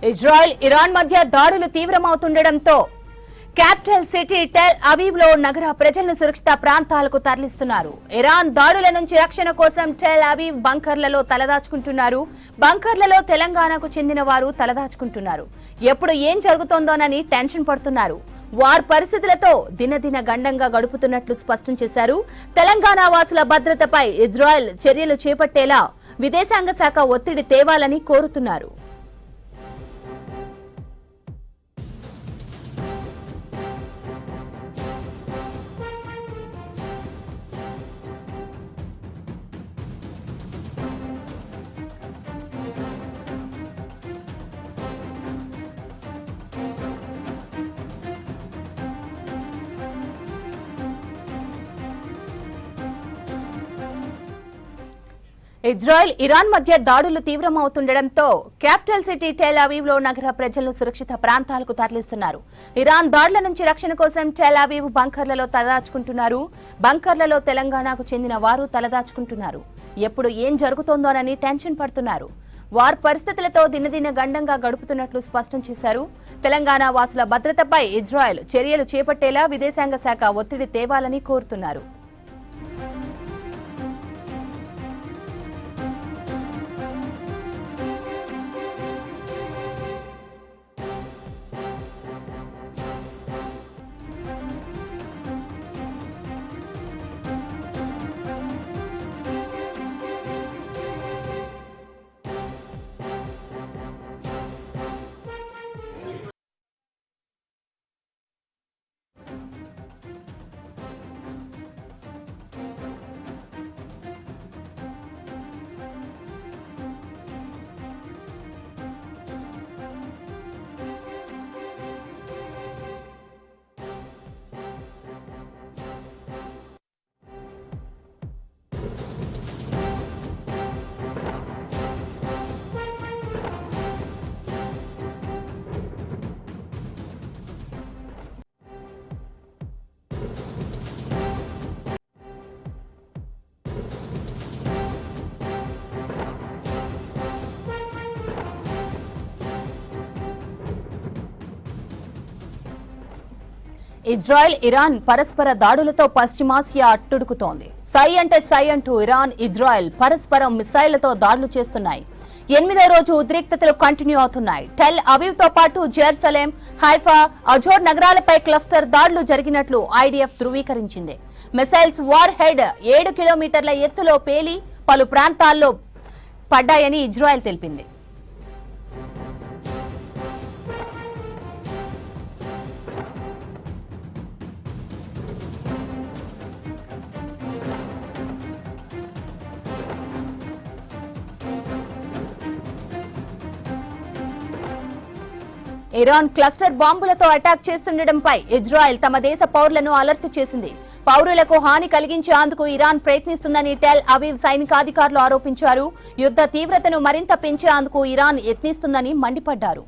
Israel Iran మధ్య దాడులు తీవ్రమవుతుండటంతో capital city Tel Aviv లో నగర ప్రజలను సురక్షిత ప్రాంతాలకు తరలిస్తున్నారు. ఇరాన్ దాడుల నుంచి రక్షణ కోసం టెల్ అవీవ్ బంకర్లలో తలదాచుకుంటున్నారు. బంకర్లలో తెలంగాణకు చెందిన వారు తలదాచుకుంటున్నారు. ఎప్పుడు ఏం జరుగుతోందోనని టెన్షన్ పడుతున్నారు. వార్ పరిస్థితులతో దినదిన గండంగా గడుపుతున్నట్లు స్పష్టం చేశారు. తెలంగాణ వాసుల భద్రతపై ఇజ్రాయెల్ చర్యలు చేపట్టేలా విదేశాంగ శాఖ ఒత్తిడి తేవాలని కోరుతున్నారు. ఇజ్రాయెల్ ఇరాన్ మధ్య దాడులు తీవ్రమవుతుండటంతో క్యాపిటల్ సిటీ టెల్ అవీవ్ లో నగర ప్రజలను సురక్షిత ప్రాంతాలకు తరలిస్తున్నారు. ఇరాన్ దాడుల నుంచి రక్షణ కోసం టెల్ అవీవ్ బంకర్లలో తలదాచుకుంటున్నారు. బంకర్లలో తెలంగాణకు చెందిన వారు తలదాచుకుంటున్నారు. ఎప్పుడు ఏం జరుగుతోందోనని టెన్షన్ పడుతున్నారు. వార్ పరిస్థితులతో దినదిన గండంగా గడుపుతున్నట్లు స్పష్టం చేశారు. తెలంగాణ వాసుల భద్రతపై ఇజ్రాయెల్ చర్యలు చేపట్టేలా విదేశాంగ శాఖ ఒత్తిడి తేవాలని కోరుతున్నారు. ఇజ్రాయెల్ ఇరాన్ పరస్పర దాడులతో పశ్చిమాసియా అట్టుడుకుతోంది. సై అంటే సై అంటూ ఇరాన్ ఇజ్రాయెల్ పరస్పరం మిసైళ్లతో దాడులు చేస్తున్నాయి. 8వ రోజు ఉద్రిక్తతలు కంటిన్యూ అవుతున్నాయి. టెల్ అవీవ్ తో పాటు జెరూసలేం, హైఫా, అజోర్ నగరాలపై క్లస్టర్ దాడులు జరిగినట్లు ఐడిఎఫ్ ధృవీకరించింది. మిసైల్స్ వార్ హెడ్ 7 కిలోమీటర్ల ఎత్తులో పేలి పలు ప్రాంతాల్లో పడ్డాయని ఇజ్రాయెల్ తెలిపింది. ఇరాన్ క్లస్టర్ బాంబులతో అటాక్ చేస్తుండటంపై ఇజ్రాయెల్ తమ దేశ పౌరులను అలర్ట్ చేసింది. పౌరులకు హాని కలిగించేందుకు ఇరాన్ ప్రయత్నిస్తుందని టెల్ అవీవ్ సైనికాధికారులు ఆరోపించారు. యుద్ధ తీవ్రతను మరింత పెంచేందుకు ఇరాన్ యత్నిస్తుందని మండిపడ్డారు.